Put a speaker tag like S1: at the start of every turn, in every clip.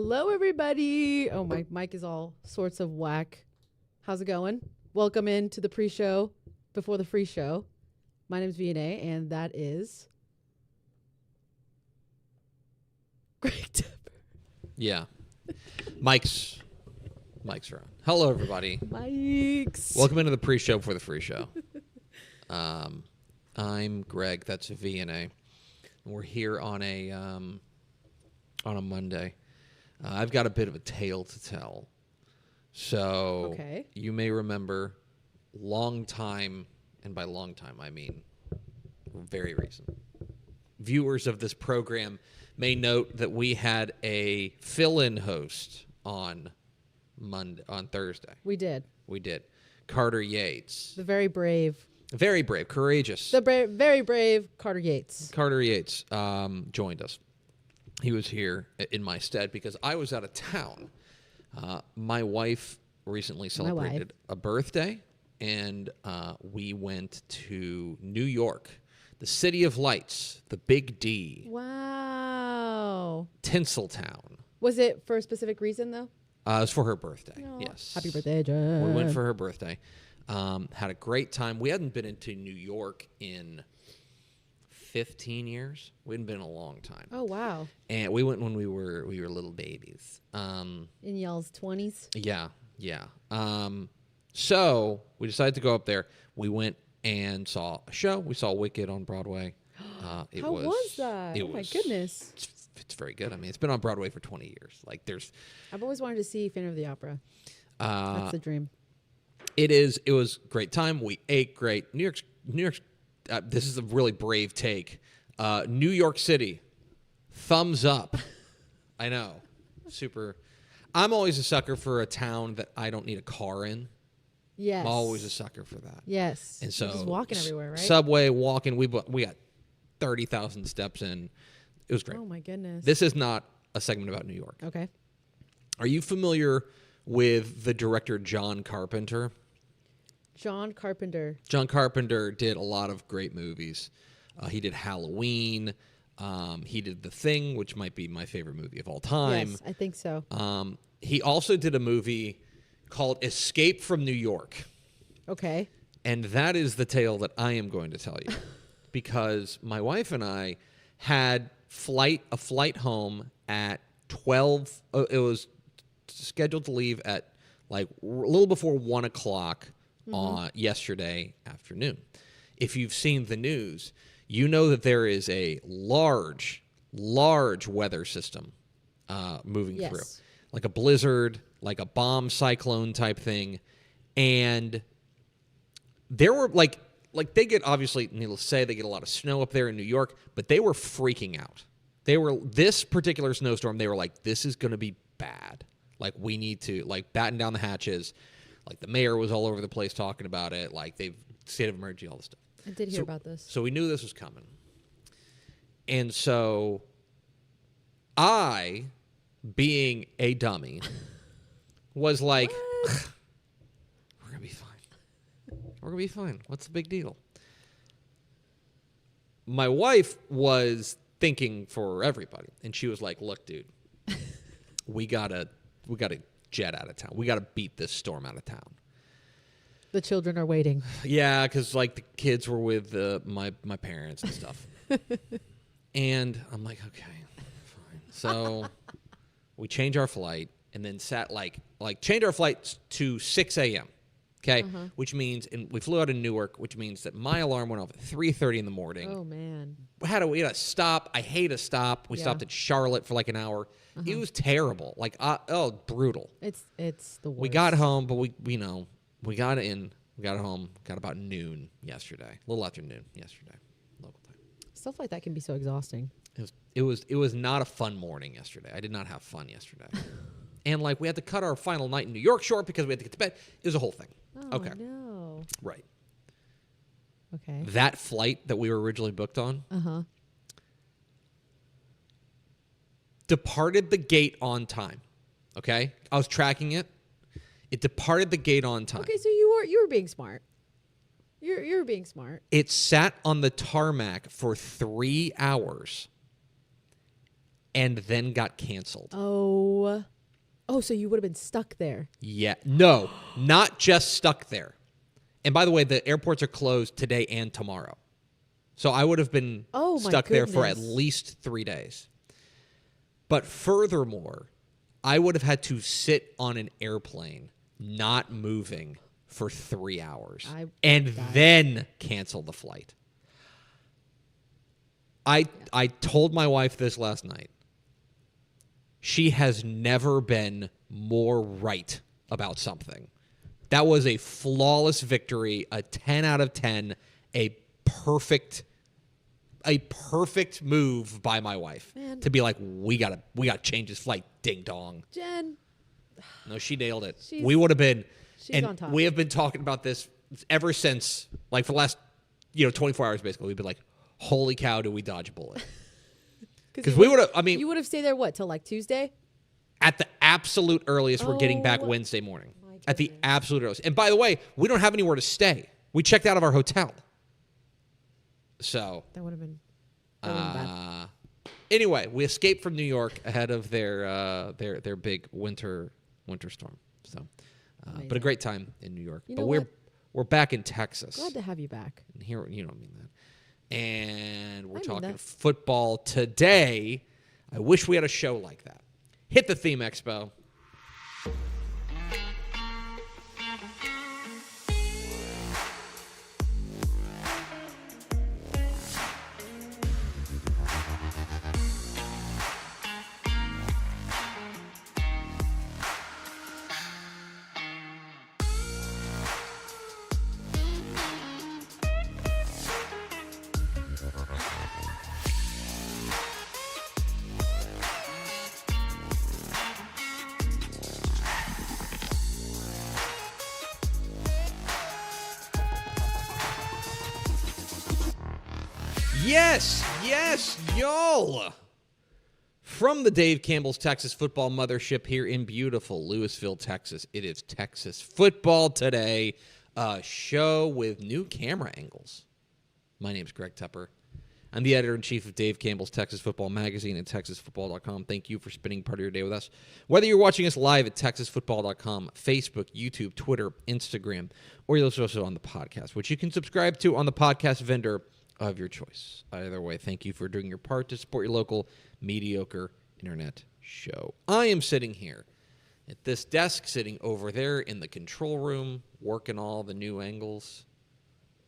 S1: Hello, everybody. Oh, my mic is all sorts of whack. How's it going? Welcome into the pre-show before the free show. My name is V&A, and that is Greg Tepper.
S2: Yeah. Mike's are on. Hello, everybody.
S1: Mike's.
S2: Welcome into the pre-show before the free show. I'm Greg. That's V&A. We're here on a Monday. I've got a bit of a tale to tell. So You may remember long time, and by long time I mean very recent. Viewers of this program may note that we had a fill-in host on Thursday.
S1: We did.
S2: Carter Yates.
S1: The very brave.
S2: Very brave, courageous.
S1: The very brave Carter Yates.
S2: Carter Yates joined us. He was here in my stead because I was out of town. My wife recently celebrated a birthday, and we went to New York, the City of Lights, the Big D.
S1: Wow.
S2: Tinseltown.
S1: Was it for a specific reason, though?
S2: It was for her birthday,
S1: Oh,
S2: yes.
S1: Happy birthday, Jen.
S2: We went for her birthday. Had a great time. We hadn't been into New York in 15 years. We hadn't been in a long time.
S1: Oh, wow.
S2: And we went when we were little babies.
S1: In y'all's 20s?
S2: Yeah. So we decided to go up there. We went and saw a show. We saw Wicked on Broadway.
S1: How was that? Oh, my goodness.
S2: It's very good. I mean, it's been on Broadway for 20 years.
S1: I've always wanted to see Phantom of the Opera. That's the dream.
S2: It was a great time. We ate great. New York. This is a really brave take. New York City, thumbs up. I know, super. I'm always a sucker for a town that I don't need a car in.
S1: Yes.
S2: I'm always a sucker for that.
S1: Yes.
S2: And so
S1: just walking everywhere, right?
S2: Subway, walking. We got 30,000 steps in. It was great.
S1: Oh my goodness.
S2: This is not a segment about New York.
S1: Okay.
S2: Are you familiar with the director John Carpenter?
S1: John Carpenter.
S2: John Carpenter did a lot of great movies. He did Halloween. He did The Thing, which might be my favorite movie of all time.
S1: Yes, I think so.
S2: He also did a movie called Escape from New York.
S1: Okay.
S2: And that is the tale that I am going to tell you. Because my wife and I had a flight home at 12. It was scheduled to leave at like a little before 1 o'clock on yesterday afternoon. If you've seen the news, you know that there is a large weather system moving through, like a blizzard, like a bomb cyclone type thing. And there were like they get, obviously, needless to say, they get a lot of snow up there in New York, but they were freaking out. This particular snowstorm, they were like, this is going to be bad. Like, we need to batten down the hatches. Like, the mayor was all over the place talking about it. Like, they've state of emergency, all this stuff.
S1: I did hear about this.
S2: So we knew this was coming. And so I, being a dummy, was like, we're going to be fine. We're going to be fine. What's the big deal? My wife was thinking for everybody. And she was like, look, dude, we gotta jet out of town. We got to beat this storm out of town.
S1: The children are waiting.
S2: Yeah, because the kids were with my parents and stuff. And I'm like, okay, fine. So we change our flight and then change our flight to 6 a.m. Okay, which means, and we flew out of Newark, which means that my alarm went off at 3:30 in the morning.
S1: Oh man,
S2: we had to stop. I hate a stop. We stopped at Charlotte for like an hour. It was terrible. Brutal.
S1: It's the worst.
S2: We got home, but we got home, got about noon yesterday, a little after noon yesterday, local time.
S1: Stuff like that can be so exhausting.
S2: It was not a fun morning yesterday. I did not have fun yesterday. And we had to cut our final night in New York short because we had to get to bed. It was a whole thing.
S1: Oh,
S2: okay.
S1: No.
S2: Right.
S1: Okay.
S2: That flight that we were originally booked on departed the gate on time. Okay? I was tracking it. It departed the gate on time.
S1: Okay, so you were being smart. You're being smart.
S2: It sat on the tarmac for 3 hours and then got canceled.
S1: Oh, so you would have been stuck there.
S2: Yeah. No, not just stuck there. And by the way, the airports are closed today and tomorrow. So I would have been stuck there for at least 3 days. But furthermore, I would have had to sit on an airplane, not moving, for 3 hours and then cancel the flight. I told my wife this last night. She has never been more right about something. That was a flawless victory, a 10 out of 10, a perfect move by my wife.
S1: Man.
S2: To be like, we gotta change this flight, ding dong.
S1: Jen.
S2: No, she nailed it.
S1: She's
S2: We would have been, and
S1: on top.
S2: we have been talking about this ever since, like for the last, 24 hours basically. We've been like, holy cow, did we dodge a bullet? Because we would have,
S1: you would have stayed there, till like Tuesday?
S2: At the absolute earliest, we're getting back Wednesday morning. At the absolute earliest. And by the way, we don't have anywhere to stay. We checked out of our hotel. So.
S1: That would have been bad.
S2: Anyway, we escaped from New York ahead of their big winter storm. So, but a great time in New York. But we're back in Texas.
S1: Glad to have you back.
S2: And here, you don't mean that. And we're talking football today. I wish we had a show like that. Hit the theme, Expo. Yes, y'all. From the Dave Campbell's Texas Football Mothership here in beautiful Lewisville, Texas, it is Texas Football Today, a show with new camera angles. My name's Greg Tepper. I'm the editor-in-chief of Dave Campbell's Texas Football Magazine at TexasFootball.com. Thank you for spending part of your day with us. Whether you're watching us live at TexasFootball.com, Facebook, YouTube, Twitter, Instagram, or you're also on the podcast, which you can subscribe to on the podcast vendor of your choice. Either way, thank you for doing your part to support your local mediocre internet show. I am sitting here at this desk, sitting over there in the control room, working all the new angles.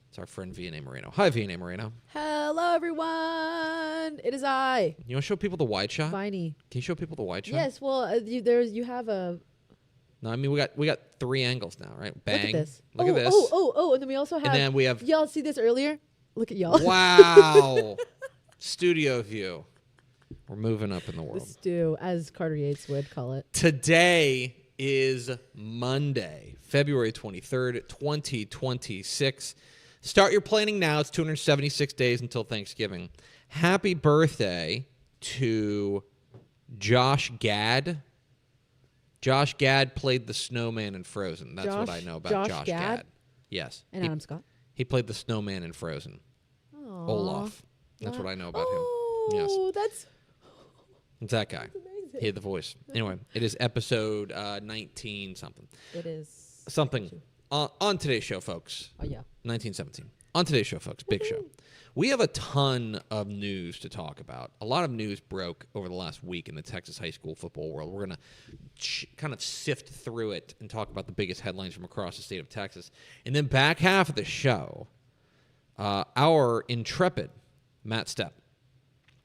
S2: It's our friend V&A Moreno. Hi, V&A Moreno.
S1: Hello, everyone. It is I.
S2: You want to show people the wide shot?
S1: Viney.
S2: Can you show people the wide shot?
S1: Yes. Well, you have a.
S2: No, I mean we got 3 angles now, right? Bang.
S1: Look at this.
S2: Look at this.
S1: Oh, and then we also have.
S2: And then we have.
S1: Y'all see this earlier? Look at y'all.
S2: Wow. Studio view. We're moving up in the world.
S1: The stew, as Carter Yates would call it.
S2: Today is Monday, February 23rd, 2026. Start your planning now. It's 276 days until Thanksgiving. Happy birthday to Josh Gad. Josh Gad played the snowman in Frozen. That's what I know about Josh Gad. Yes.
S1: And Adam Scott.
S2: He played the snowman in Frozen.
S1: Aww.
S2: Olaf. That's what I know about him. Yes. It's that guy. He had the voice. Anyway, it is episode 19 something.
S1: It is.
S2: Something. On today's show, folks.
S1: Oh, yeah.
S2: 1917. On today's show, folks. Big show. We have a ton of news to talk about. A lot of news broke over the last week in the Texas high school football world. We're going to kind of sift through it and talk about the biggest headlines from across the state of Texas. And then back half of the show, our intrepid Matt Stepp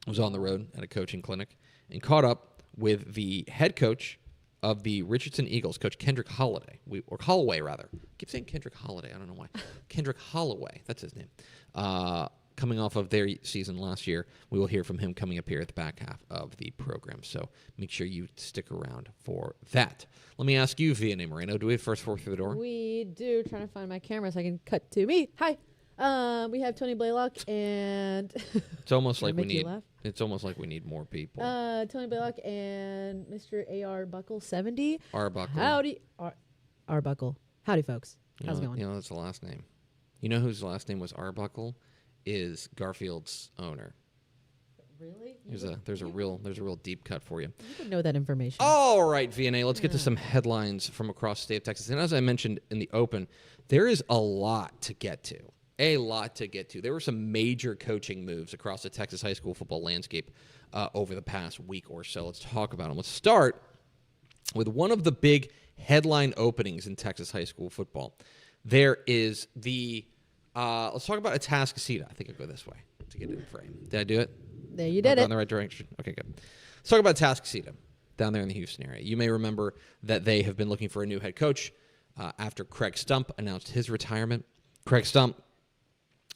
S2: was on the road at a coaching clinic and caught up with the head coach of the Richardson Eagles, Coach Kendrick Holloway. Or Holloway, rather. I keep saying Kendrick Holiday. I don't know why. Kendrick Holloway. That's his name. Coming off of their season last year. We will hear from him coming up here at the back half of the program. So make sure you stick around for that. Let me ask you, V&A Moreno, do we have first four through the door?
S1: We do. Trying to find my camera so I can cut to me. Hi. We have Tony Blaylock and
S2: it's almost like we need. It's almost like we need more people.
S1: Tony Blaylock and Mr. A.R. Buckle 70.
S2: R. Buckle.
S1: Howdy, R. Buckle. Howdy, folks. How's it going?
S2: You know that's the last name. You know whose last name was Arbuckle? Is Garfield's owner.
S1: Really?
S2: There's a real deep cut for you.
S1: You would know that information.
S2: All right, VNA, let's get to some headlines from across the state of Texas. And as I mentioned in the open, there is a lot to get to. There were some major coaching moves across the Texas high school football landscape over the past week or so. Let's talk about them. Let's start with one of the big headline openings in Texas high school football. There is let's talk about Atascocita. I think I'll go this way to get it in frame. Did I do it?
S1: There you did it.
S2: In the right direction. Okay, good. Let's talk about Atascocita down there in the Houston area. You may remember that they have been looking for a new head coach after Craig Stump announced his retirement. Craig Stump,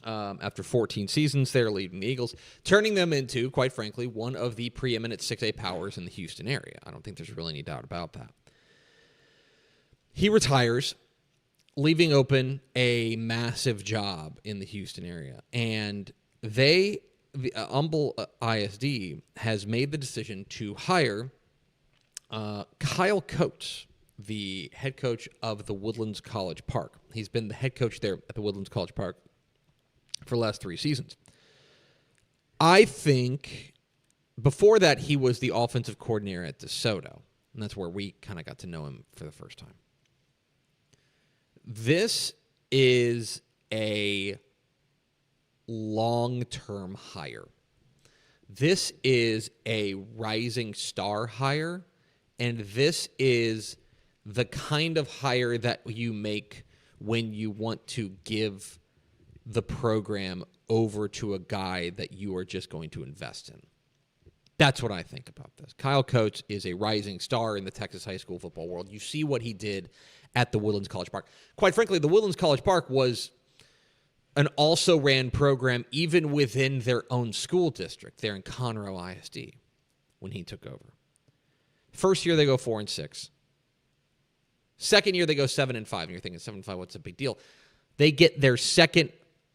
S2: after 14 seasons there leading the Eagles, turning them into, quite frankly, one of the preeminent 6A powers in the Houston area. I don't think there's really any doubt about that. He retires, leaving open a massive job in the Houston area. And the Humble ISD has made the decision to hire Kyle Coates, the head coach of the Woodlands College Park. He's been the head coach there at the Woodlands College Park for the last 3 seasons. I think before that he was the offensive coordinator at DeSoto, and that's where we kind of got to know him for the first time. This is a long-term hire. This is a rising star hire, and this is the kind of hire that you make when you want to give the program over to a guy that you are just going to invest in. That's what I think about this. Kyle Coates is a rising star in the Texas high school football world. You see what he did at the Woodlands College Park. Quite frankly, the Woodlands College Park was an also-ran program even within their own school district there in Conroe ISD when he took over. First year, they go 4-6. Second year, they go 7-5. And you're thinking, 7-5, what's a big deal? They get their second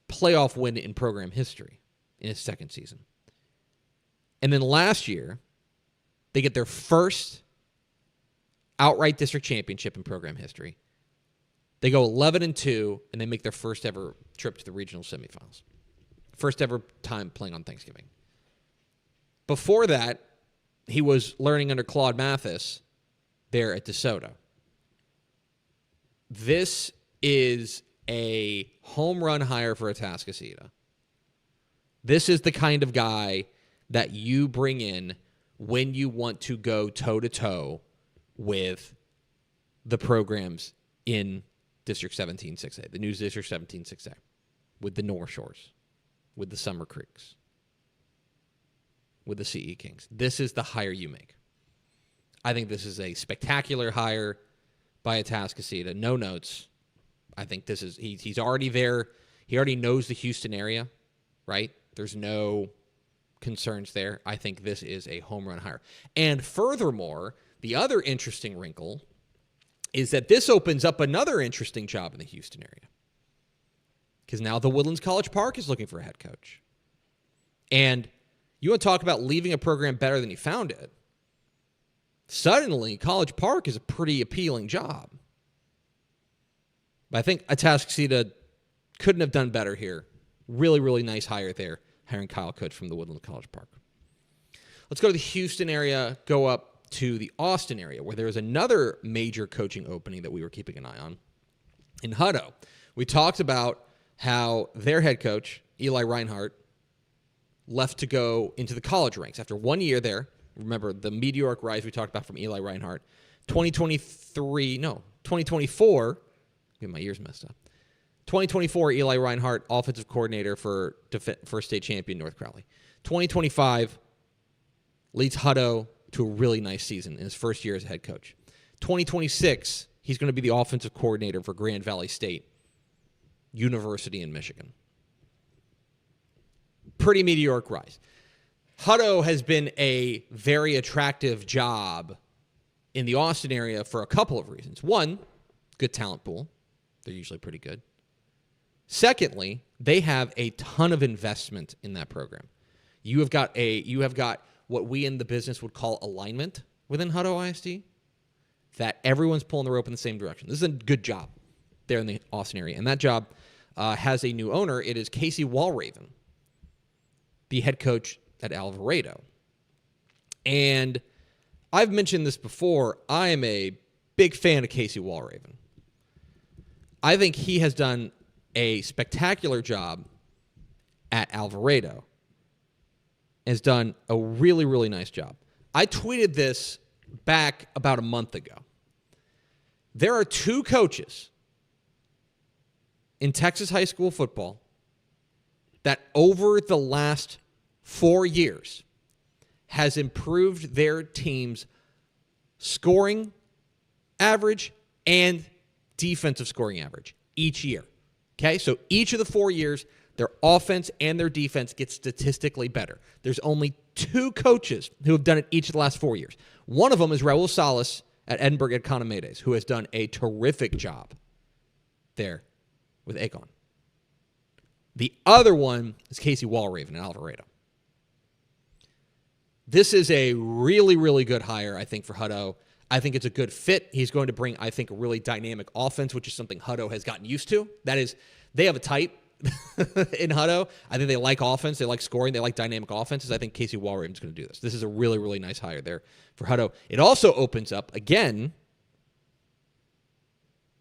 S2: playoff win in program history in his second season. And then last year, they get their first outright district championship in program history. They go 11-2, and they make their first ever trip to the regional semifinals. First ever time playing on Thanksgiving. Before that, he was learning under Claude Mathis there at DeSoto. This is a home run hire for Atascocita. This is the kind of guy that you bring in when you want to go toe-to-toe with the programs in District 17 6A, the new District 17 6A, with the North Shores, with the Summer Creeks, with the CE Kings. This is the hire you make. I think this is a spectacular hire by Atascocita. No notes. I think this is, he's already there. He already knows the Houston area, right? There's no concerns there. I think this is a home run hire. And furthermore, the other interesting wrinkle is that this opens up another interesting job in the Houston area. Because now the Woodlands College Park is looking for a head coach. And you want to talk about leaving a program better than you found it. Suddenly, College Park is a pretty appealing job. But I think Atascocita couldn't have done better here. Really, really nice hire there, hiring Kyle Coates from the Woodlands College Park. Let's go to the Houston area, go up to the Austin area, where there is another major coaching opening that we were keeping an eye on. In Hutto, we talked about how their head coach, Eli Reinhardt, left to go into the college ranks after 1 year there. Remember the meteoric rise we talked about from Eli Reinhardt. 2024, get my ears messed up. 2024, Eli Reinhardt, offensive coordinator for state champion North Crowley. 2025, leads Hutto to a really nice season in his first year as a head coach. 2026, he's going to be the offensive coordinator for Grand Valley State University in Michigan. Pretty meteoric rise. Hutto has been a very attractive job in the Austin area for a couple of reasons. One, good talent pool. They're usually pretty good. Secondly, they have a ton of investment in that program. You have got what we in the business would call alignment within Hutto ISD, that everyone's pulling the rope in the same direction. This is a good job there in the Austin area. And that job has a new owner. It is Casey Walraven, the head coach at Alvarado. And I've mentioned this before. I am a big fan of Casey Walraven. I think he has done a spectacular job at Alvarado. Has done a really, really nice job. I tweeted this back about a month ago. There are two coaches in Texas high school football that over the last 4 years has improved their team's scoring average and defensive scoring average each year. Okay, so each of the 4 years, their offense and their defense gets statistically better. There's only two coaches who have done it each of the last 4 years. One of them is Raul Salas at Edinburgh Economides, who has done a terrific job there with Akon. The other one is Casey Walraven at Alvarado. This is a really, really good hire, I think, for Hutto. I think it's a good fit. He's going to bring, I think, a really dynamic offense, which is something Hutto has gotten used to. That is, they have a type in Hutto. I think they like offense. They like scoring. They like dynamic offenses. I think Casey Walraven's going to do this. This is a really, really nice hire there for Hutto. It also opens up, again,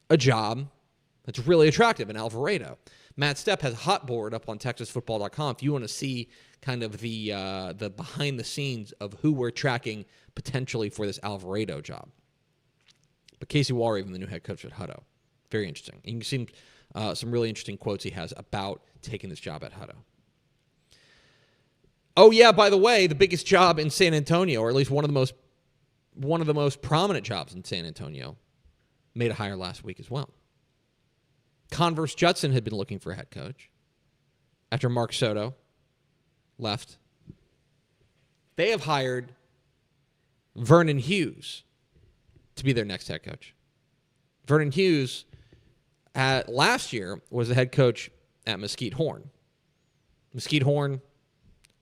S2: a job that's really attractive in Alvarado. Matt Stepp has a hot board up on TexasFootball.com if you want to see kind of the behind the scenes of who we're tracking potentially for this Alvarado job. But Casey Walraven, the new head coach at Hutto, very interesting. You can see some really interesting quotes he has about taking this job at Hutto. Oh yeah, by the way, the biggest job in San Antonio, or at least one of the most prominent jobs in San Antonio, made a hire last week as well. Converse Judson had been looking for a head coach after Mark Soto left. They have hired Vernon Hughes to be their next head coach. Vernon Hughes last year was the head coach at Mesquite Horn. Mesquite Horn,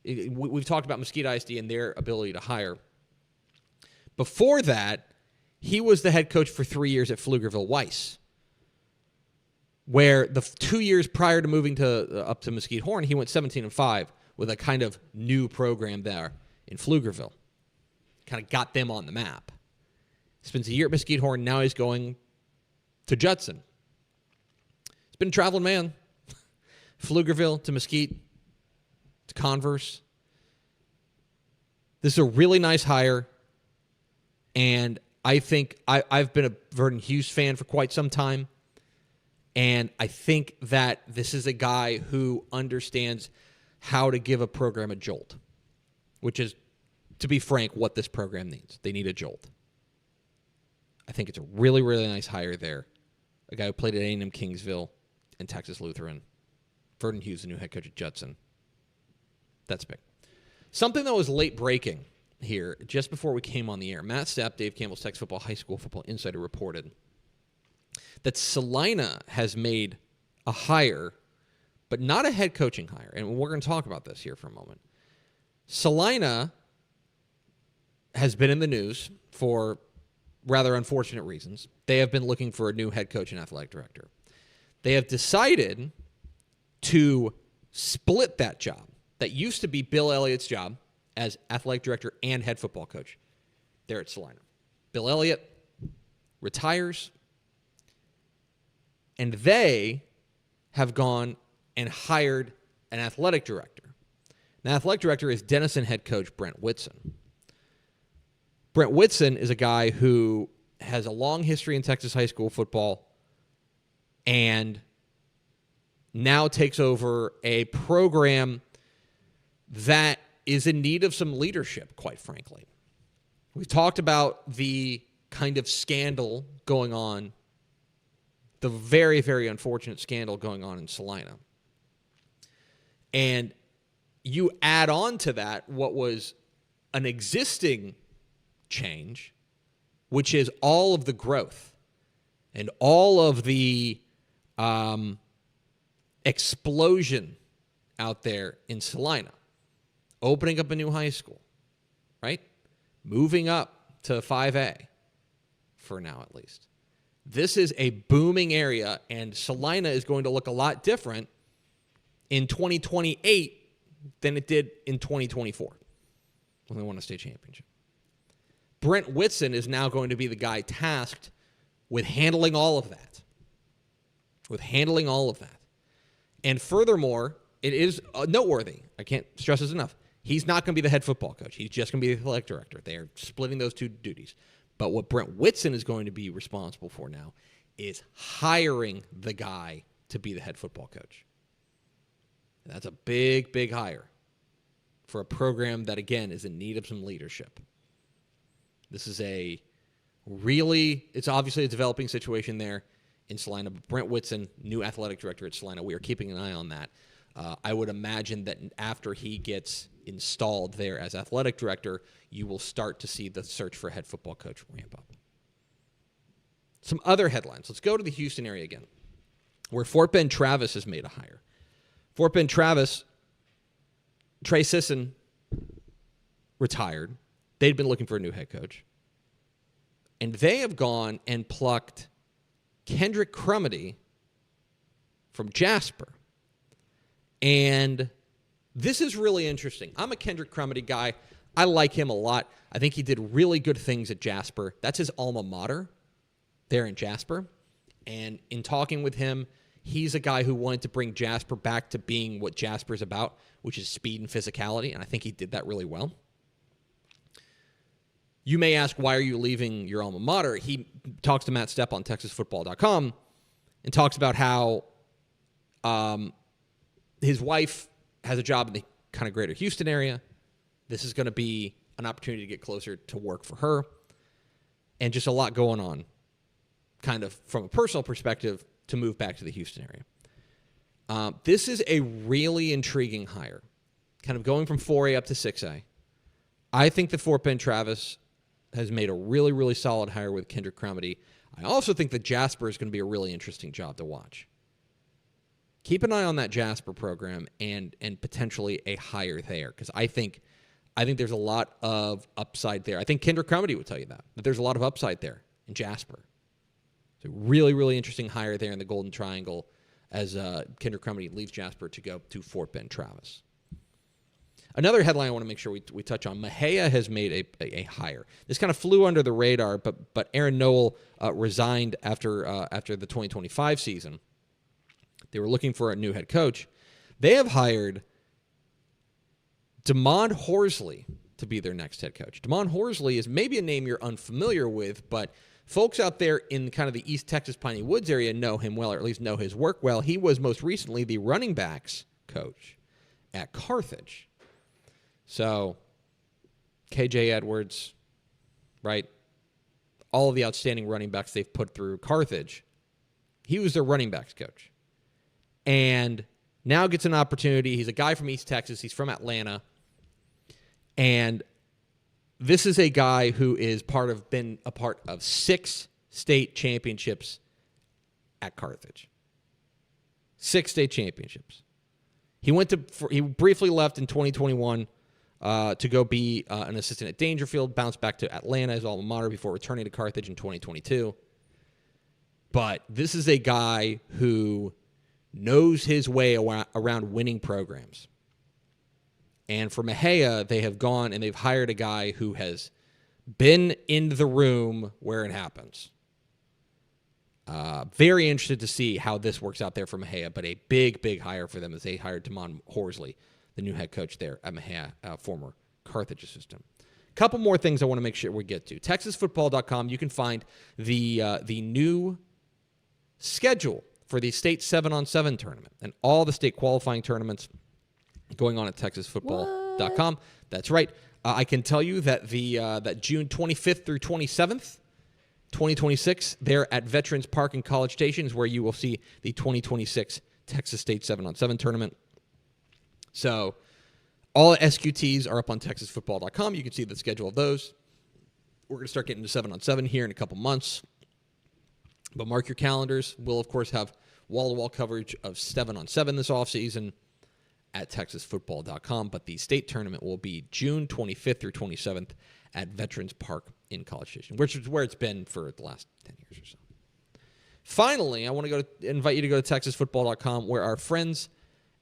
S2: we've talked about Mesquite ISD and their ability to hire. Before that, he was the head coach for 3 years at Pflugerville Weiss, where the 2 years prior to moving up to Mesquite Horn, he went 17-5 with a kind of new program there in Pflugerville. Kind of got them on the map. Spends a year at Mesquite Horn. Now he's going to Judson. He's been a traveling man. Pflugerville to Mesquite to Converse. This is a really nice hire. And I think I've been a Vernon Hughes fan for quite some time. And I think that this is a guy who understands how to give a program a jolt, which is, to be frank, what this program needs. They need a jolt. I think it's a really, really nice hire there. A guy who played at A&M Kingsville and Texas Lutheran. Vernon Hughes, the new head coach at Judson. That's big. Something that was late breaking here, just before we came on the air. Matt Stepp, Dave Campbell's Texas Football High School Football Insider, reported that Salina has made a hire, but not a head coaching hire. And we're going to talk about this here for a moment. Salina has been in the news for rather unfortunate reasons. They have been looking for a new head coach and athletic director. They have decided to split that job. That used to be Bill Elliott's job as athletic director and head football coach there at Salina. Bill Elliott retires, and they have gone and hired an athletic director. The athletic director is Denison head coach Brent Whitson. Brent Whitson is a guy who has a long history in Texas high school football and now takes over a program that is in need of some leadership, quite frankly. We've talked about the kind of scandal going on, the very, very unfortunate scandal going on in Salina. And you add on to that what was an existing change, which is all of the growth and all of the explosion out there in Salina. Opening up a new high school, right? Moving up to 5A, for now at least. This is a booming area, and Salina is going to look a lot different in 2028 than it did in 2024 when they won a state championship. Brent Whitson is now going to be the guy tasked with handling all of that. And furthermore, it is noteworthy. I can't stress this enough. He's not going to be the head football coach. He's just going to be the athletic director. They are splitting those two duties. But what Brent Whitson is going to be responsible for now is hiring the guy to be the head football coach. And that's a big, big hire for a program that, again, is in need of some leadership. This is it's obviously a developing situation there in Salina. But Brent Whitson, new athletic director at Salina, we are keeping an eye on that. I would imagine that after he gets installed there as athletic director, you will start to see the search for head football coach ramp up. Some other headlines. Let's go to the Houston area again, where Fort Bend Travis has made a hire. Fort Bend Travis, Trey Sisson retired. They'd been looking for a new head coach. And they have gone and plucked Kendrick Crumedy from Jasper. And this is really interesting. I'm a Kendrick Crumedy guy. I like him a lot. I think he did really good things at Jasper. That's his alma mater there in Jasper. And in talking with him, he's a guy who wanted to bring Jasper back to being what Jasper's about, which is speed and physicality. And I think he did that really well. You may ask, why are you leaving your alma mater? He talks to Matt Stepp on TexasFootball.com and talks about how his wife has a job in the kind of greater Houston area. This is going to be an opportunity to get closer to work for her. And just a lot going on, kind of from a personal perspective, to move back to the Houston area. This is a really intriguing hire, kind of going from 4A up to 6A. I think that Fort Bend Travis has made a really, really solid hire with Kendrick Crumedy. I also think that Jasper is going to be a really interesting job to watch. Keep an eye on that Jasper program and potentially a hire there, because I think there's a lot of upside there. I think Kendrick Crumedy would tell you that there's a lot of upside there in Jasper. It's a really, really interesting hire there in the Golden Triangle as Kendrick Crumedy leaves Jasper to go to Fort Bend Travis. Another headline I want to make sure we touch on, Mejia has made a hire. This kind of flew under the radar, but Aaron Noel resigned after the 2025 season. They were looking for a new head coach. They have hired Damon Horsley to be their next head coach. Damon Horsley is maybe a name you're unfamiliar with, but folks out there in kind of the East Texas Piney Woods area know him well, or at least know his work well. He was most recently the running backs coach at Carthage. So, KJ Edwards, right? All of the outstanding running backs they've put through Carthage. He was their running backs coach. And now gets an opportunity. He's a guy from East Texas. He's from Atlanta. And this is a guy who is been a part of 6 state championships at Carthage. 6 state championships. He briefly left in 2021 to go be an assistant at Dangerfield, bounced back to Atlanta, his alma mater, before returning to Carthage in 2022. But this is a guy who knows his way around winning programs. And for Mejia, they have gone and they've hired a guy who has been in the room where it happens. Very interested to see how this works out there for Mejia, but a big, big hire for them as they hired Damon Horsley, the new head coach there at Mejia, former Carthage assistant. Couple more things I want to make sure we get to. TexasFootball.com, you can find the new schedule for the state 7-on-7 tournament and all the state qualifying tournaments going on at TexasFootball.com.
S1: What?
S2: That's right. I can tell you that that June 25th through 27th, 2026, there at Veterans Park and College Station is where you will see the 2026 Texas State 7-on-7 tournament. So all SQTs are up on TexasFootball.com. You can see the schedule of those. We're going to start getting to 7-on-7 here in a couple months. But mark your calendars. We'll, of course, have wall-to-wall coverage of 7-on-7 this offseason at TexasFootball.com. But the state tournament will be June 25th through 27th at Veterans Park in College Station, which is where it's been for the last 10 years or so. Finally, I want to invite you to go to TexasFootball.com, where our friends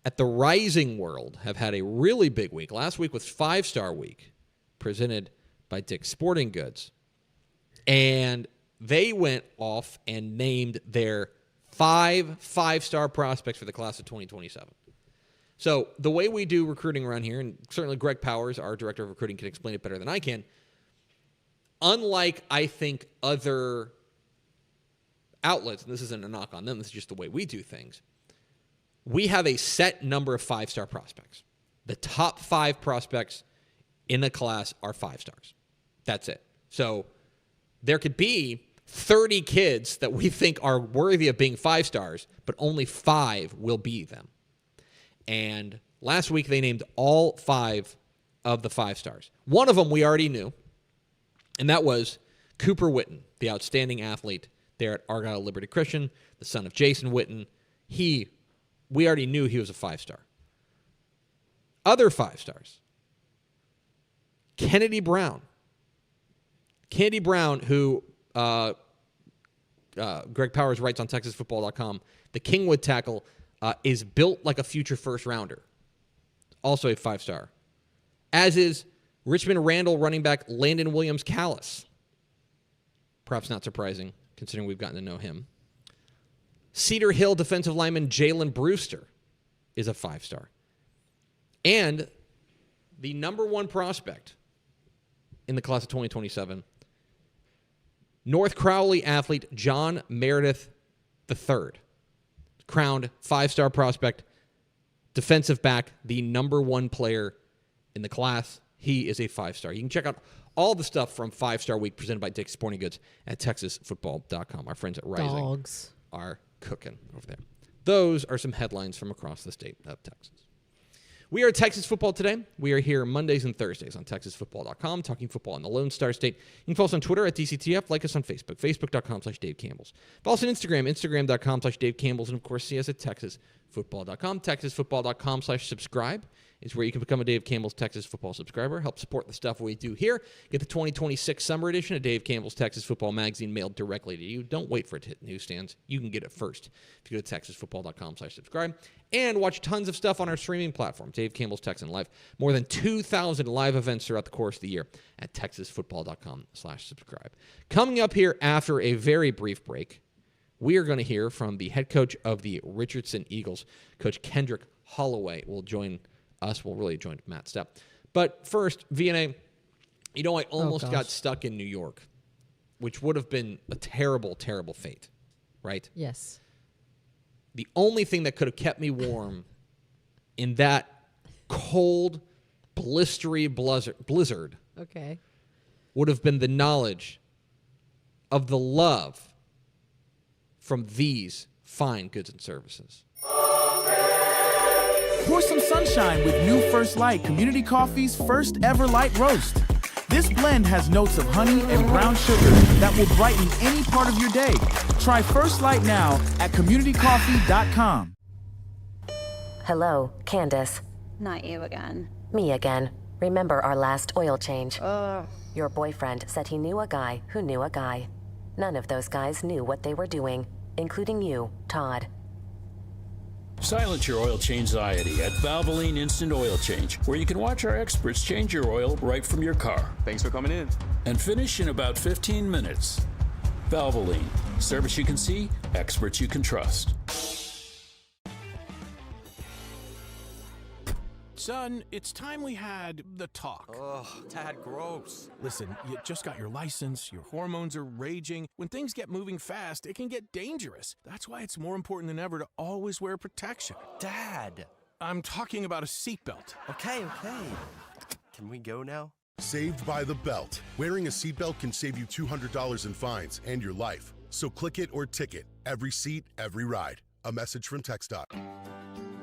S2: at the Rising World have had a really big week. Last week was 5-Star Week, presented by Dick's Sporting Goods. And they went off and named their 5-star prospects for the class of 2027. So the way we do recruiting around here, and certainly Greg Powers, our director of recruiting, can explain it better than I can, unlike, I think, other outlets, and this isn't a knock on them, this is just the way we do things, we have a set number of 5-star prospects. The top 5 prospects in the class are 5 stars. That's it. So there could be 30 kids that we think are worthy of being 5 stars, but only 5 will be them. And last week they named all 5 of the 5 stars. One of them we already knew, and that was Cooper Witten, the outstanding athlete there at Argyle Liberty Christian, the son of Jason Witten. We already knew he was a 5-star. Other 5 stars. Kennedy Brown. Kennedy Brown, who Greg Powers writes on TexasFootball.com, the Kingwood tackle is built like a future first-rounder. Also a 5-star. As is Richmond Randall running back Landon Williams-Callis. Perhaps not surprising, considering we've gotten to know him. Cedar Hill defensive lineman Jalen Brewster is a 5-star. And the number 1 prospect in the class of 2027, North Crowley athlete John Meredith III, crowned 5-star prospect, defensive back, the number 1 player in the class. He is a 5-star. You can check out all the stuff from 5-Star Week presented by Dick's Sporting Goods at TexasFootball.com. Our friends at Rising are cooking over there. Those are some headlines from across the state of Texas. We are Texas Football Today. We are here Mondays and Thursdays on TexasFootball.com, talking football in the Lone Star State. You can follow us on Twitter at DCTF. Like us on Facebook, Facebook.com/Dave Campbell's. Follow us on Instagram, Instagram.com/Dave Campbell's. And, of course, see us at TexasFootball.com. TexasFootball.com/subscribe is where you can become a Dave Campbell's Texas Football subscriber. Help support the stuff we do here. Get the 2026 Summer Edition of Dave Campbell's Texas Football magazine mailed directly to you. Don't wait for it to hit newsstands. You can get it first if you go to TexasFootball.com/subscribe. And watch tons of stuff on our streaming platform, Dave Campbell's Texan Live. More than 2,000 live events throughout the course of the year at TexasFootball.com/subscribe. Coming up here after a very brief break, we are going to hear from the head coach of the Richardson Eagles, Coach Kendrick Holloway will join us. We'll really join Matt Stepp. But first, VNA, you know, I almost got stuck in New York, which would have been a terrible, terrible fate, right?
S1: Yes.
S2: The only thing that could have kept me warm in that cold, blistery blizzard would have been the knowledge of the love from these fine goods and services.
S3: Pour some sunshine with new First Light Community Coffee's first ever light roast. This blend has notes of honey and brown sugar that will brighten any part of your day. Try First Light now at communitycoffee.com.
S4: Hello, Candace.
S5: Not you again.
S4: Me again. Remember our last oil change? Your boyfriend said he knew a guy who knew a guy. None of those guys knew what they were doing, including you, Todd.
S6: Silence your oil change anxiety at Valvoline Instant Oil Change, where you can watch our experts change your oil right from your car.
S7: Thanks for coming in.
S6: And finish in about 15 minutes. Valvoline. Service you can see, experts you can trust.
S8: Son, it's time we had the talk.
S7: Ugh, Dad, gross.
S8: Listen, you just got your license, your hormones are raging. When things get moving fast, it can get dangerous. That's why it's more important than ever to always wear protection.
S7: Dad.
S8: I'm talking about a seatbelt.
S7: Okay. Can we go now?
S9: Saved by the belt. Wearing a seatbelt can save you $200 in fines and your life. So click it or ticket. Every seat, every ride. A message from TxDOT.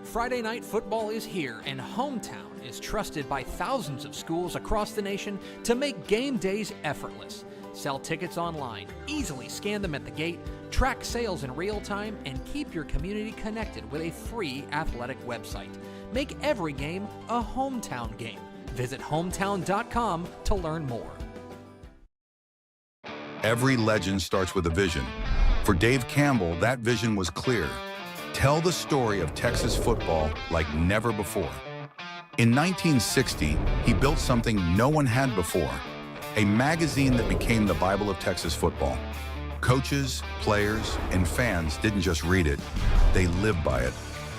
S10: Friday night football is here, and Hometown is trusted by thousands of schools across the nation to make game days effortless. Sell tickets online, easily scan them at the gate, track sales in real time, and keep your community connected with a free athletic website. Make every game a Hometown game. Visit hometown.com to learn more.
S11: Every legend starts with a vision. For Dave Campbell, that vision was clear.
S5: tell the story of Texas football like never before. In 1960, he built something no one had before, a magazine that became the Bible of Texas football. Coaches, players, and fans didn't just read it, they lived by it.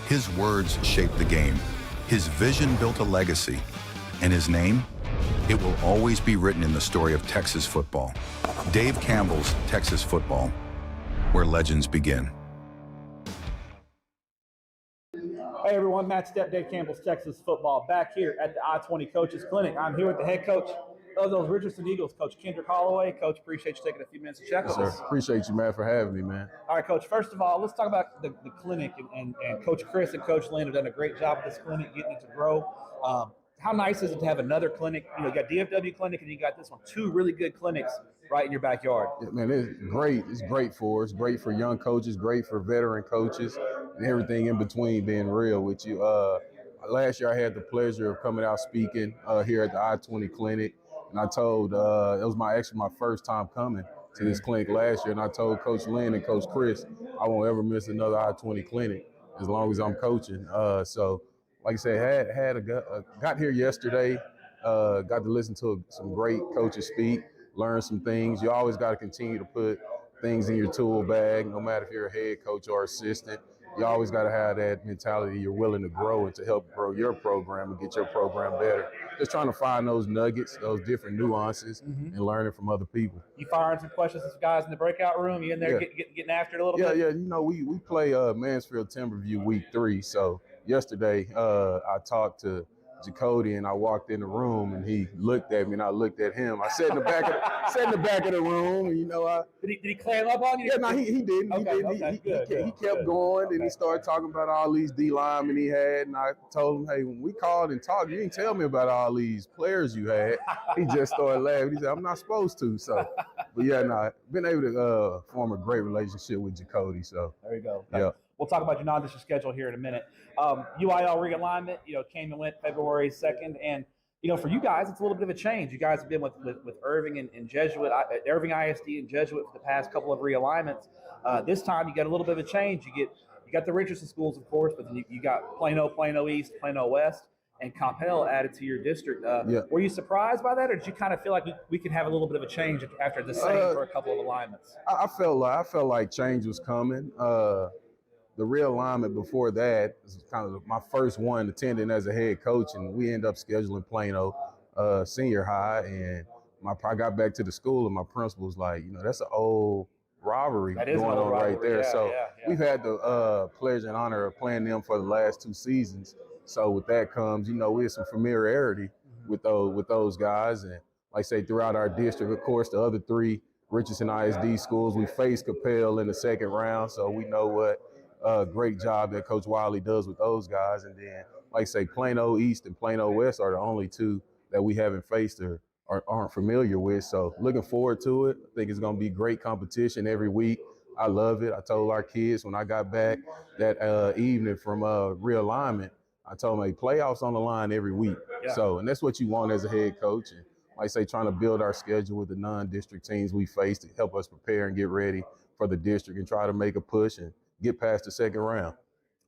S5: His words shaped the game. His vision built a legacy. And his name? It will always be written in the story of Texas football. Dave Campbell's Texas Football, where legends begin.
S11: Hey everyone, Matt Stepp, Dave Campbell's Texas Football, back here at the I-20 Coaches Clinic. I'm here with the head coach of those Richardson Eagles, Coach Kendrick Holloway. Coach, appreciate you taking a few minutes to check with us.
S12: Appreciate you, man, for having me, man.
S11: All right, Coach, first of all, let's talk about the clinic, and Coach Chris and Coach Lynn have done a great job with this clinic, getting it to grow. How nice is it to have another clinic? You know, you got DFW Clinic and you got this one, two really good clinics right in your backyard.
S12: Yeah, man, it's great. It's great for us. Great for young coaches, great for veteran coaches, and everything in between, being real with you. Last year I had the pleasure of coming out speaking here at the I-20 Clinic, and I told, it was my first time coming to this clinic last year, and I told Coach Lynn and Coach Chris, I won't ever miss another I-20 Clinic as long as I'm coaching. So, like I said, got here yesterday, got to listen to some great coaches speak, learn some things. You always got to continue to put things in your tool bag, no matter if you're a head coach or assistant. You always got to have that mentality you're willing to grow and to help grow your program and get your program better. Just trying to find those nuggets, those different nuances, and learning from other people.
S11: You firing some questions to some guys in the breakout room? You in there getting after it a little bit?
S12: Yeah, you know, we play Mansfield Timberview week 3, so yesterday I talked to Jacody and I walked in the room and he looked at me and I looked at him. I sat in the back of the room, and you know,
S11: did he clam up on you?
S12: Yeah, no, he didn't. He kept going, and he started talking about all these D linemen he had, and I told him, hey, when we called and talked, you didn't tell me about all these players you had. He just started laughing. He said, I'm not supposed to. So, but yeah, no, been able to form a great relationship with Jacody. So
S11: there you go.
S12: Yeah.
S11: We'll talk about your non-district schedule here in a minute. UIL realignment, came and went February 2nd. And, for you guys, it's a little bit of a change. You guys have been with Irving and Jesuit, Irving ISD and Jesuit for the past couple of realignments. This time you got a little bit of a change. You got the Richardson schools, of course, but then you got Plano East, Plano West, and Coppell added to your district. Were you surprised by that, or did you kind of feel like we could have a little bit of a change after the same for a couple of alignments?
S12: I felt like change was coming. The realignment before that was kind of my first one attending as a head coach, and we ended up scheduling Plano senior high. And I got back to the school, and my principal was like, that's an old rivalry going on right there. We've had the pleasure and honor of playing them for the last 2 seasons. So with that comes, we had some familiarity with those guys. And like I say, throughout our district, of course, the other 3 Richardson ISD schools, we faced Coppell in the second round, so we know what great job that Coach Wiley does with those guys. And then, like I say, Plano East and Plano West are the only 2 that we haven't faced or aren't familiar with. So looking forward to it. I think it's going to be great competition every week. I love it. I told our kids when I got back that evening from realignment, I told them, hey, playoffs on the line every week. Yeah. So, and that's what you want as a head coach. And like I say, trying to build our schedule with the non-district teams we face to help us prepare and get ready for the district and try to make a push and get past the second round.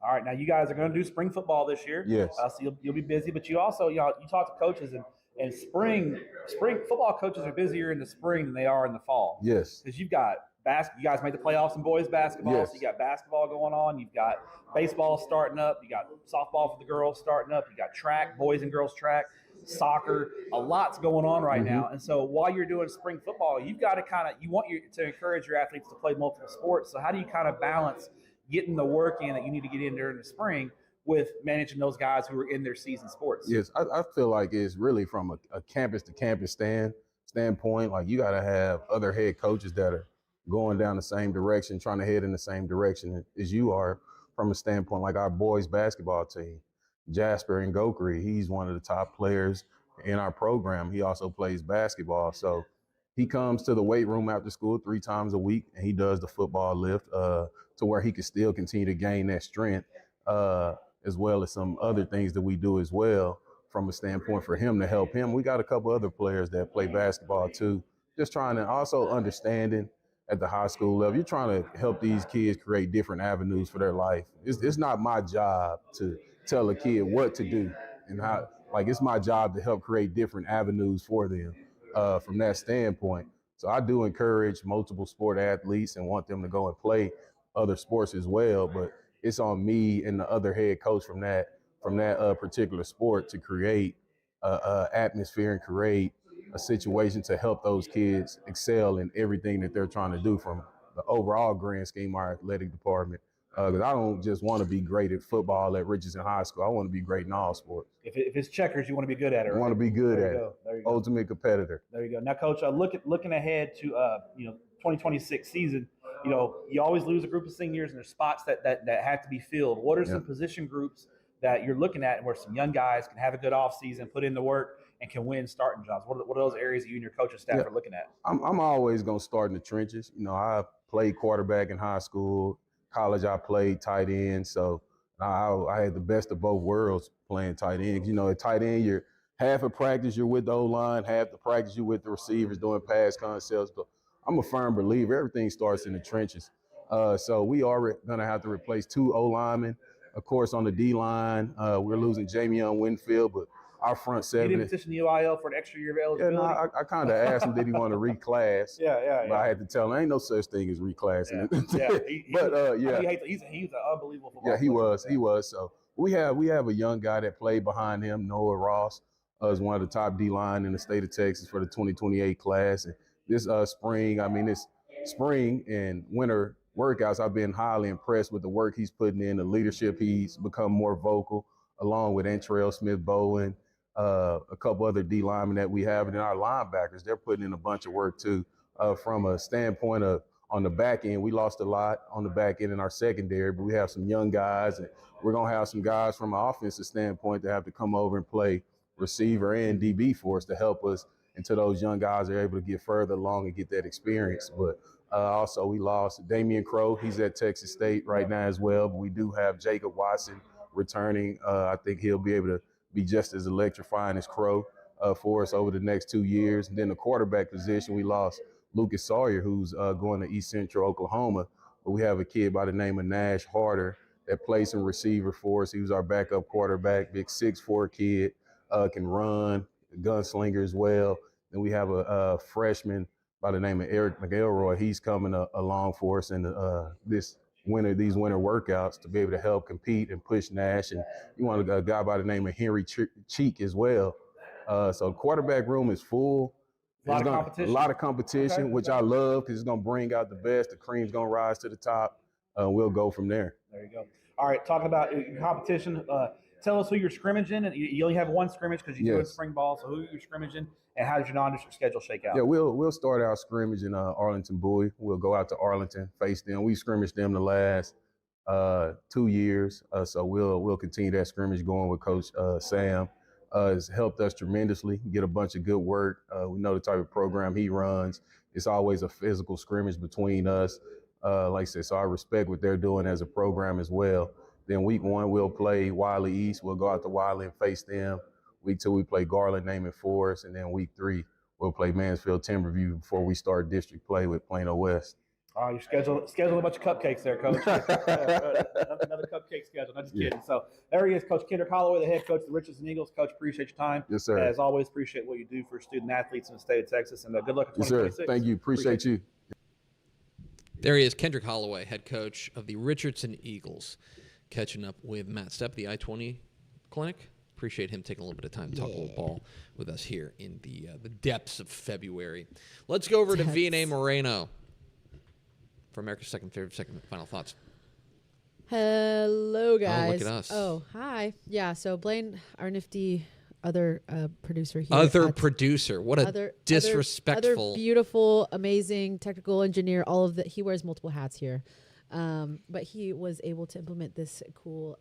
S11: All right, now you guys are going to do spring football this year.
S12: Yes.
S11: So you'll be busy, but you also, you talk to coaches, and spring football coaches are busier in the spring than they are in the fall.
S12: Yes.
S11: Because you've got you guys made the playoffs in boys basketball,
S12: yes.
S11: So you got basketball going on. You've got baseball starting up. You got softball for the girls starting up. You got track, boys and girls track, soccer. A lot's going on right now. And so while you're doing spring football, you've got to to encourage your athletes to play multiple sports. So how do you kind of balance getting the work in that you need to get in during the spring with managing those guys who are in their season sports?
S12: Yes, I feel like it's really from a campus to campus standpoint. Like you got to have other head coaches that are going down the same direction, trying to head in the same direction as you are from a standpoint like our boys basketball team. Jasper Ngokri, he's one of the top players in our program. He also plays basketball. So he comes to the weight room after school 3 times a week, and he does the football lift to where he can still continue to gain that strength, as well as some other things that we do as well from a standpoint for him to help him. We got a couple other players that play basketball too, just trying to also understanding at the high school level. You're trying to help these kids create different avenues for their life. It's not my job to tell a kid what to do and how. Like, it's my job to help create different avenues for them from that standpoint. So I do encourage multiple sport athletes and want them to go and play other sports as well. But it's on me and the other head coach from that particular sport to create a atmosphere and create a situation to help those kids excel in everything that they're trying to do from the overall grand scheme of our athletic department. Because I don't just want to be great at football at Richardson High School. I want to be great in all sports.
S11: If it's checkers, you want to be good at it.
S12: I
S11: right?
S12: want to be good
S11: there
S12: at
S11: you
S12: it.
S11: Go. There you go.
S12: Ultimate competitor.
S11: There you go. Now, Coach, looking ahead to 2026 season. You always lose a group of seniors, and there's spots that have to be filled. What are some position groups that you're looking at where some young guys can have a good offseason, put in the work, and can win starting jobs? What are those areas that you and your coaching staff are looking at?
S12: I'm always going to start in the trenches. I played quarterback in high school. College, I played tight end. So I had the best of both worlds playing tight end. At tight end, you're half of practice you're with the O-line, half the practice you're with the receivers doing pass concepts. But I'm a firm believer everything starts in the trenches. So we are going to have to replace 2 O-linemen. Of course, on the D-line, we're losing Jamion Winfield, but our front 7.
S11: You didn't petition the UIL for an extra year of eligibility?
S12: Yeah, I kind of asked him, did he want to reclass?
S11: Yeah.
S12: But I had to tell him, ain't no such thing as reclassing.
S11: He was an unbelievable football player.
S12: Yeah, he was. So we have a young guy that played behind him, Noah Ross, is one of the top D-line in the state of Texas for the 2028 class. And this spring and winter workouts, I've been highly impressed with the work he's putting in, the leadership. He's become more vocal, along with Antrell Smith-Bowen, a couple other D linemen that we have, and then our linebackers, they're putting in a bunch of work too. From a standpoint of on the back end, we lost a lot on the back end in our secondary, but we have some young guys, and we're going to have some guys from an offensive standpoint that have to come over and play receiver and DB for us to help us until those young guys are able to get further along and get that experience. But also we lost Damian Crow. He's at Texas State right now as well, but we do have Jacob Watson returning. I think he'll be able to be just as electrifying as Crow for us over the next 2 years. And then the quarterback position, we lost Lucas Sawyer, who's going to East Central Oklahoma. But we have a kid by the name of Nash Harder that plays some receiver for us. He was our backup quarterback, big 6'4" kid, can run, gunslinger as well. Then we have a freshman by the name of Eric McElroy. He's coming along for us in these winter workouts to be able to help compete and push Nash. And you want a guy by the name of Henry Cheek as well. So the quarterback room is full. A lot of competition, which I love because it's going to bring out the best. The cream's going to rise to the top. We'll go from there.
S11: There you go. All right, talking about competition, tell us who you're scrimmaging. And you only have one scrimmage because you're doing spring ball. So who you're scrimmaging, and how does your non-district schedule shake out?
S12: Yeah, we'll start our scrimmage in Arlington Bowie. We'll go out to Arlington, face them. We scrimmaged them the last 2 years, so we'll continue that scrimmage going with Coach Sam. Has helped us tremendously, get a bunch of good work. We know the type of program he runs. It's always a physical scrimmage between us. Like I said, so I respect what they're doing as a program as well. Then week 1, we'll play Wiley East. We'll go out to Wiley and face them. Week 2, we play Garland, Naaman Forest. And then week 3, we'll play Mansfield Timberview before we start district play with Plano West.
S11: Oh, you're scheduling a bunch of cupcakes there, Coach. Another cupcake schedule. Not just kidding. So there he is, Coach Kendrick Holloway, the head coach of the Richardson Eagles. Coach, appreciate your time.
S12: Yes, sir.
S11: As always, appreciate what you do for student athletes in the state of Texas. And good luck in 2026.
S12: Yes, sir. Thank you. Appreciate you.
S2: There he is, Kendrick Holloway, head coach of the Richardson Eagles, catching up with Matt Stepp, the I-20 clinic. Appreciate him taking a little bit of time to talk a little ball with us here in the depths of February. Let's go over to V&A Moreno for America's second favorite segment. Final thoughts.
S1: Hello, guys.
S2: Oh, look at us.
S1: Oh, hi. Yeah, so Blaine, our nifty other producer here.
S2: What a disrespectful.
S1: Other beautiful, amazing technical engineer. All of that. He wears multiple hats here. But he was able to implement this cool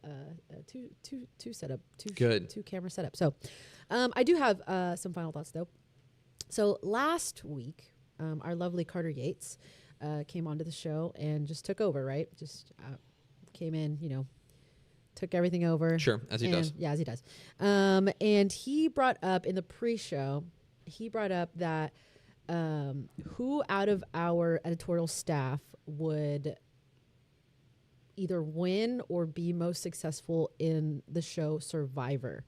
S1: two camera setup. So I do have some final thoughts, though. So last week, our lovely Carter Yates came onto the show and just took over, right? Just came in, took everything over.
S2: Sure, as he does.
S1: Yeah, as he does. And he brought up in the pre-show, that who out of our editorial staff would either win or be most successful in the show Survivor?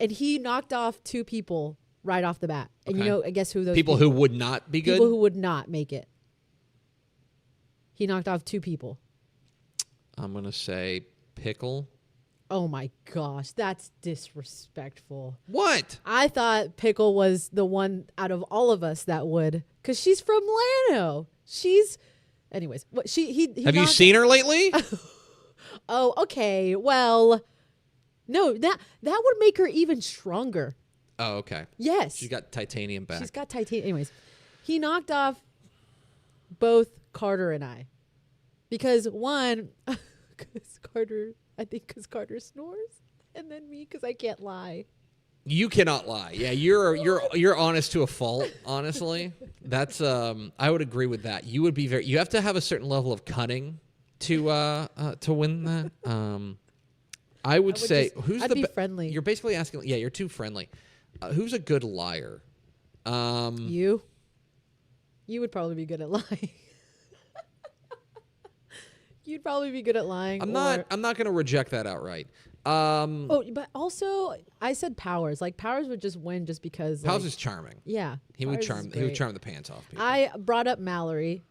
S1: And he knocked off 2 people right off the bat. And
S2: Okay.
S1: you know, I guess who those
S2: People who would not be good?
S1: People who would not make it. He knocked off 2 people.
S2: I'm going to say Pickle.
S1: Oh my gosh, that's disrespectful.
S2: What?
S1: I thought Pickle was the one out of all of us that would, because she's from Llano. Anyways, what he
S2: Have you seen her lately?
S1: Oh, okay. Well, no, that would make her even stronger.
S2: Oh, okay.
S1: Yes.
S2: She's got titanium back.
S1: She's got titanium. Anyways, he knocked off both Carter and I. Because one, because Carter snores. And then me, because I can't lie.
S2: You cannot lie. Yeah, you're honest to a fault, honestly. That's I would agree with that. You would be you have to have a certain level of cunning to win that. I would say
S1: I'd be friendly.
S2: You're basically asking, yeah, you're too friendly. Who's a good liar?
S1: You would probably be good at lying. You'd probably be good at lying.
S2: I'm not going to reject that outright.
S1: But also I said Powers. Like Powers would just win just because
S2: Powers is charming.
S1: Yeah.
S2: He would charm the pants off people.
S1: I brought up Mallory.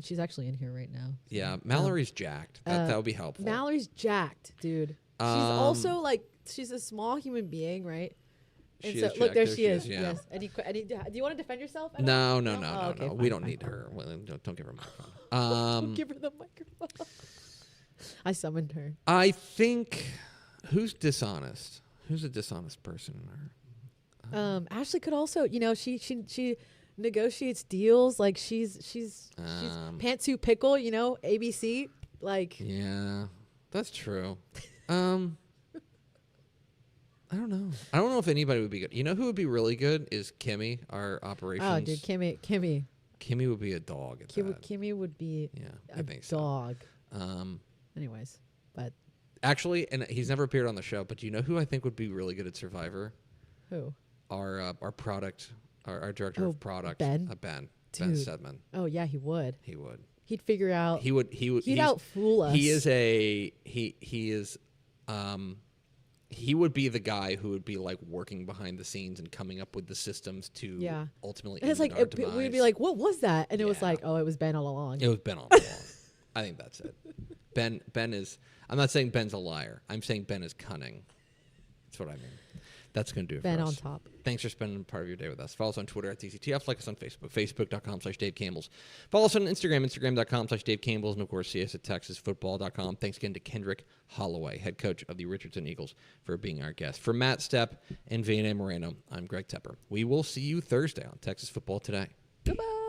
S1: She's actually in here right now.
S2: Yeah, Mallory's jacked. That would be helpful.
S1: Mallory's jacked, dude. She's also like she's a small human being, right? And
S2: She
S1: so
S2: is
S1: look,
S2: jacked.
S1: there
S2: There
S1: she
S2: she
S1: is.
S2: is, yeah.
S1: Yes. Do you want to defend yourself?
S2: No.
S1: Okay,
S2: We
S1: fine,
S2: don't
S1: fine,
S2: need
S1: fine.
S2: her. Well, don't give her a microphone.
S1: Don't give her the microphone. I summoned her.
S2: I think who's dishonest? Who's a dishonest person in her?
S1: Ashley could also, she negotiates deals. Like she's Pantsu Pickle, ABC. Like
S2: Yeah, that's true. I don't know. I don't know if anybody would be good. You know who would be really good is Kimmy, our operations.
S1: Oh, dude, Kimmy.
S2: Kimmy would be a dog at that.
S1: Kimmy would be
S2: I think
S1: dog.
S2: So.
S1: Anyways, but
S2: actually, and he's never appeared on the show, but do you know who I think would be really good at Survivor?
S1: Who?
S2: Our product, our director of product,
S1: Ben.
S2: Ben
S1: Dude.
S2: Stedman.
S1: Oh yeah, he would.
S2: He would.
S1: He'd figure out.
S2: He would.
S1: He'd outfool us.
S2: He would be the guy who would be like working behind the scenes and coming up with the systems to ultimately.
S1: And it's like we'd be like, "What was that?" And it was like, "Oh, it was Ben all along."
S2: It was Ben all along. I think that's it. Ben is. I'm not saying Ben's a liar. I'm saying Ben is cunning. That's what I mean. That's going to do it
S1: Ben
S2: for us.
S1: on top.
S2: Thanks for spending part of your day with us. Follow us on Twitter at TCTF. Like us on Facebook, facebook.com/Dave Campbells. Follow us on Instagram, instagram.com/Dave Campbells. And, of course, see us at TexasFootball.com. Thanks again to Kendrick Holloway, head coach of the Richardson Eagles, for being our guest. For Matt Stepp and Vianney Moreno, I'm Greg Tepper. We will see you Thursday on Texas Football Today.
S1: Goodbye.